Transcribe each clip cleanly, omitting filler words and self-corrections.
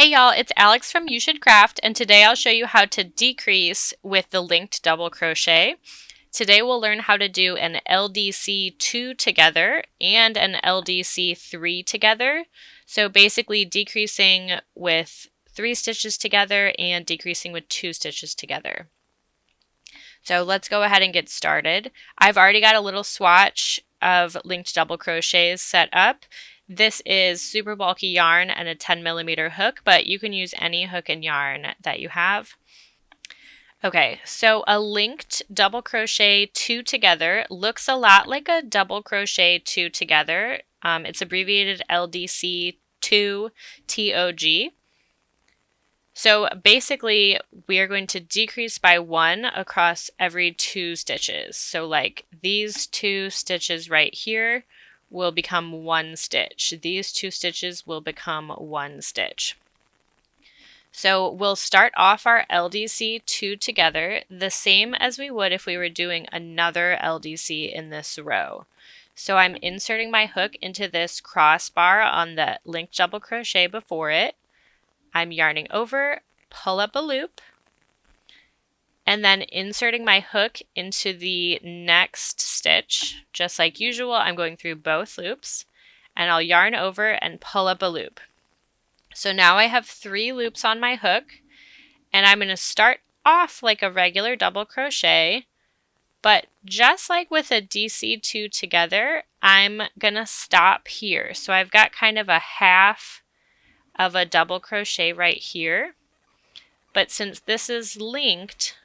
Hey y'all, it's Alex from You Should Craft, and today I'll show you how to decrease with the linked double crochet. Today we'll learn how to do an LDC2 together and an LDC3 together. So basically decreasing with 3 stitches together and decreasing with 2 stitches together. So let's go ahead and get started. I've already got a little swatch of linked double crochets set up. This is super bulky yarn and a 10mm hook, but you can use any hook and yarn that you have. Okay, so a linked double crochet 2 together looks a lot like a double crochet 2 together. It's abbreviated ldc2tog. So basically, we are going to decrease by 1 across every 2 stitches. So like these 2 stitches right here will become 1 stitch. These 2 stitches will become 1 stitch. So we'll start off our LDC2 together the same as we would if we were doing another LDC in this row. So I'm inserting my hook into this crossbar on the linked double crochet before it. I'm yarning over, pull up a loop, and then inserting my hook into the next stitch. Just like usual, I'm going through both loops, and I'll yarn over and pull up a loop. So now I have 3 loops on my hook, and I'm going to start off like a regular double crochet, but just like with a DC2 together, I'm going to stop here. So I've got kind of a half of a double crochet right here, but since this is linked,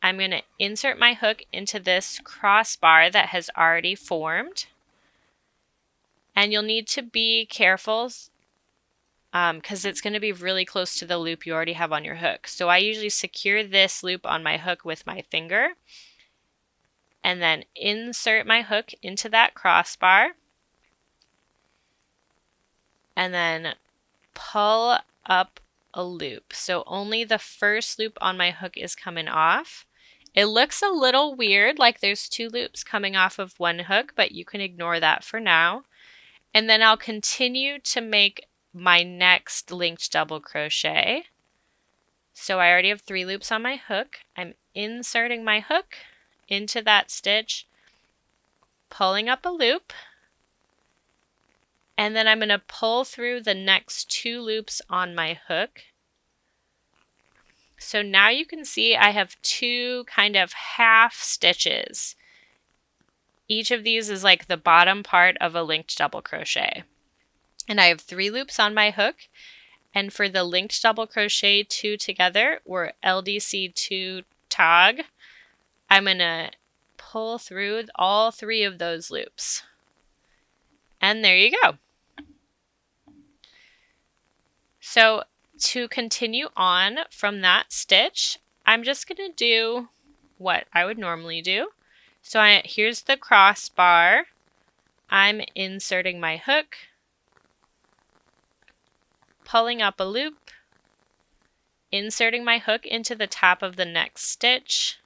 I'm going to insert my hook into this crossbar that has already formed, and you'll need to be careful because it's going to be really close to the loop you already have on your hook. So I usually secure this loop on my hook with my finger and then insert my hook into that crossbar and then pull up a loop. So only the first loop on my hook is coming off. It looks a little weird, like there's 2 loops coming off of one hook, but you can ignore that for now. And then I'll continue to make my next linked double crochet. So I already have 3 loops on my hook. I'm inserting my hook into that stitch, pulling up a loop, and then I'm going to pull through the next 2 loops on my hook. So now you can see I have 2 kind of half stitches. Each of these is like the bottom part of a linked double crochet. And I have 3 loops on my hook. And for the linked double crochet 2 together, or ldc2tog, I'm going to pull through all 3 of those loops. And there you go. So to continue on from that stitch, I'm just going to do what I would normally do. So here's the crossbar. I'm inserting my hook, pulling up a loop, inserting my hook into the top of the next stitch,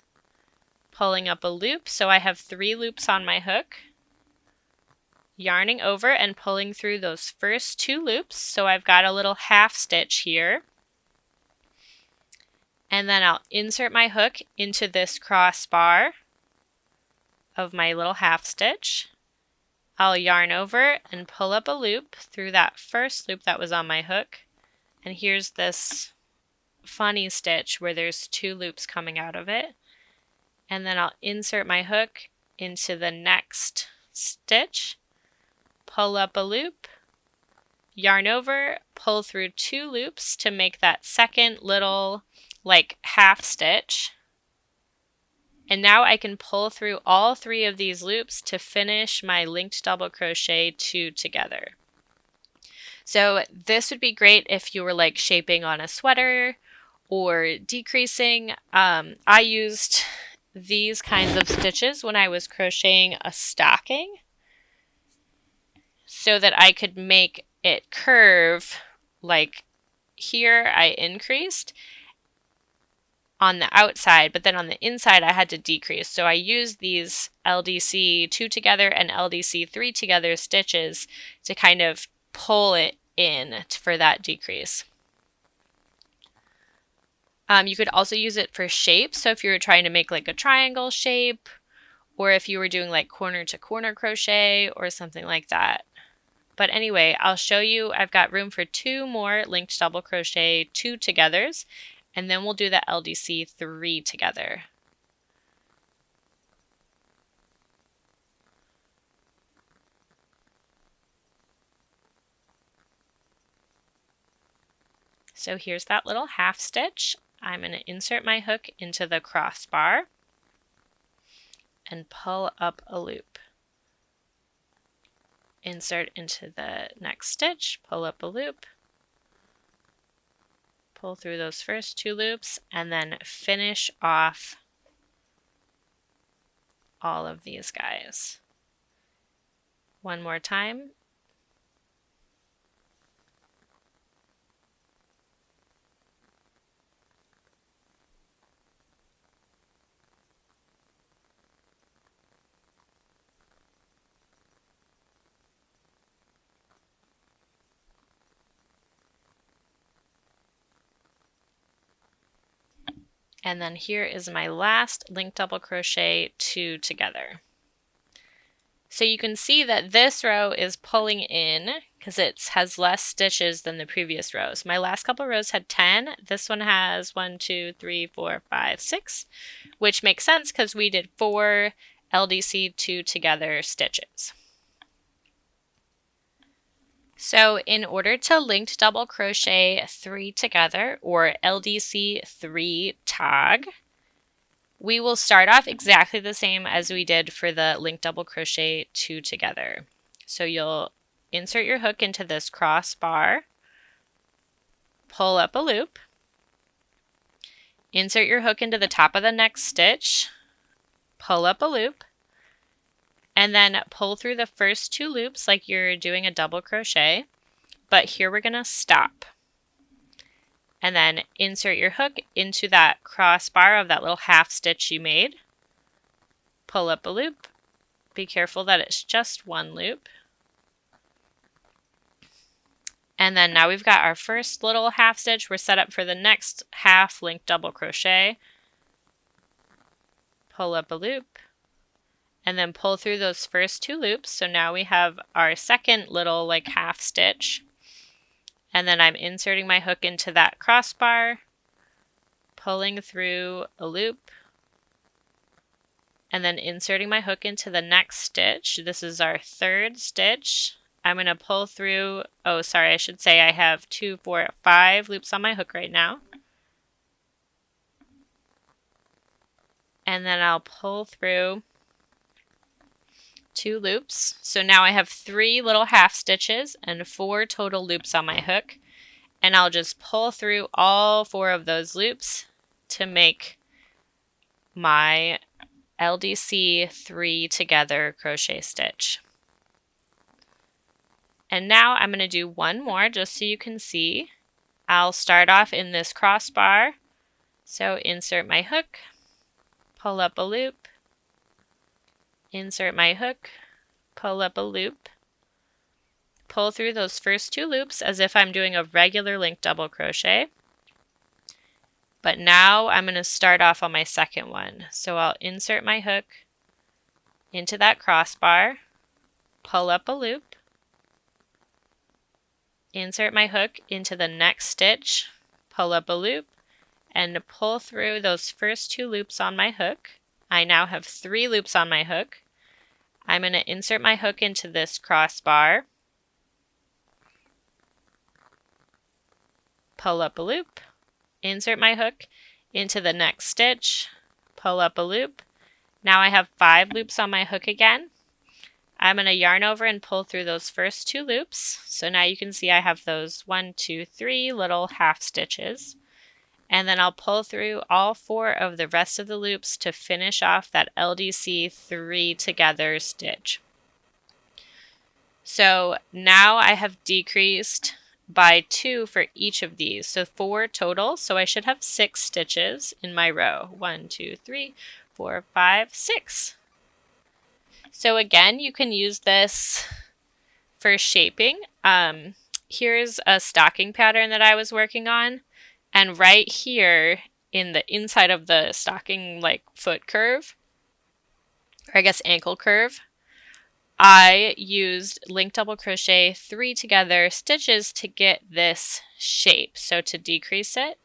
pulling up a loop. So I have 3 loops on my hook, yarning over and pulling through those first 2 loops. So I've got a little half stitch here. And then I'll insert my hook into this crossbar of my little half stitch. I'll yarn over and pull up a loop through that first loop that was on my hook. And here's this funny stitch where there's 2 loops coming out of it. And then I'll insert my hook into the next stitch, pull up a loop, yarn over, pull through 2 loops to make that second little like half stitch. And now I can pull through all 3 of these loops to finish my linked double crochet 2 together. So this would be great if you were like shaping on a sweater or decreasing. I used these kinds of stitches when I was crocheting a stocking so that I could make it curve. Like here I increased on the outside, but then on the inside I had to decrease. So I used these LDC2 together and LDC3 together stitches to kind of pull it in for that decrease. You could also use it for shapes. So if you were trying to make like a triangle shape, or if you were doing like corner to corner crochet or something like that. But anyway, I'll show you, I've got room for 2 more linked double crochet 2 togethers, and then we'll do the LDC3 together. So here's that little half stitch. I'm going to insert my hook into the crossbar and pull up a loop. Insert into the next stitch, pull up a loop, pull through those first 2 loops, and then finish off all of these guys. One more time. And then here is my last linked double crochet 2 together. So you can see that this row is pulling in because it has less stitches than the previous rows. My last couple rows had 10. This one has 1, 2, 3, 4, 5, 6, which makes sense because we did 4 LDC2 together stitches. So in order to linked double crochet 3 together, or ldc3tog, we will start off exactly the same as we did for the linked double crochet 2 together. So you'll insert your hook into this crossbar, pull up a loop, insert your hook into the top of the next stitch, pull up a loop, and then pull through the first 2 loops like you're doing a double crochet, but here we're going to stop. And then insert your hook into that crossbar of that little half stitch you made, pull up a loop, be careful that it's just 1 loop. And then now we've got our first little half stitch. We're set up for the next half linked double crochet, pull up a loop, and then pull through those first 2 loops. So now we have our second little like half stitch. And then I'm inserting my hook into that crossbar, pulling through a loop, and then inserting my hook into the next stitch. This is our 3rd stitch. I'm going to pull through, oh sorry, I should say I have 2, 4, 5 loops on my hook right now. And then I'll pull through 2 loops. So now I have 3 little half stitches and 4 total loops on my hook. And I'll just pull through all 4 of those loops to make my LDC3 together crochet stitch. And now I'm going to do one more just so you can see. I'll start off in this crossbar. So insert my hook, pull up a loop, insert my hook, pull up a loop, pull through those first 2 loops as if I'm doing a regular linked double crochet. But now I'm going to start off on my second one. So I'll insert my hook into that crossbar, pull up a loop, insert my hook into the next stitch, pull up a loop, and pull through those first 2 loops on my hook. I now have 3 loops on my hook. I'm going to insert my hook into this crossbar, pull up a loop, insert my hook into the next stitch, pull up a loop. Now I have 5 loops on my hook again. I'm going to yarn over and pull through those first 2 loops. So now you can see I have those 1, 2, 3 little half stitches. And then I'll pull through all 4 of the rest of the loops to finish off that LDC3 together stitch. So now I have decreased by 2 for each of these, so 4 total. So I should have 6 stitches in my row. 1, 2, 3, 4, 5, 6. So again, you can use this for shaping. Here's a stocking pattern that I was working on. And right here in the inside of the stocking like foot curve, or I guess ankle curve, I used linked double crochet 3 together stitches to get this shape, so to decrease it.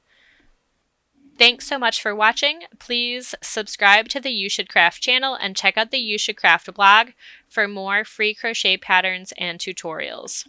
Thanks so much for watching. Please subscribe to the You Should Craft channel and check out the You Should Craft blog for more free crochet patterns and tutorials.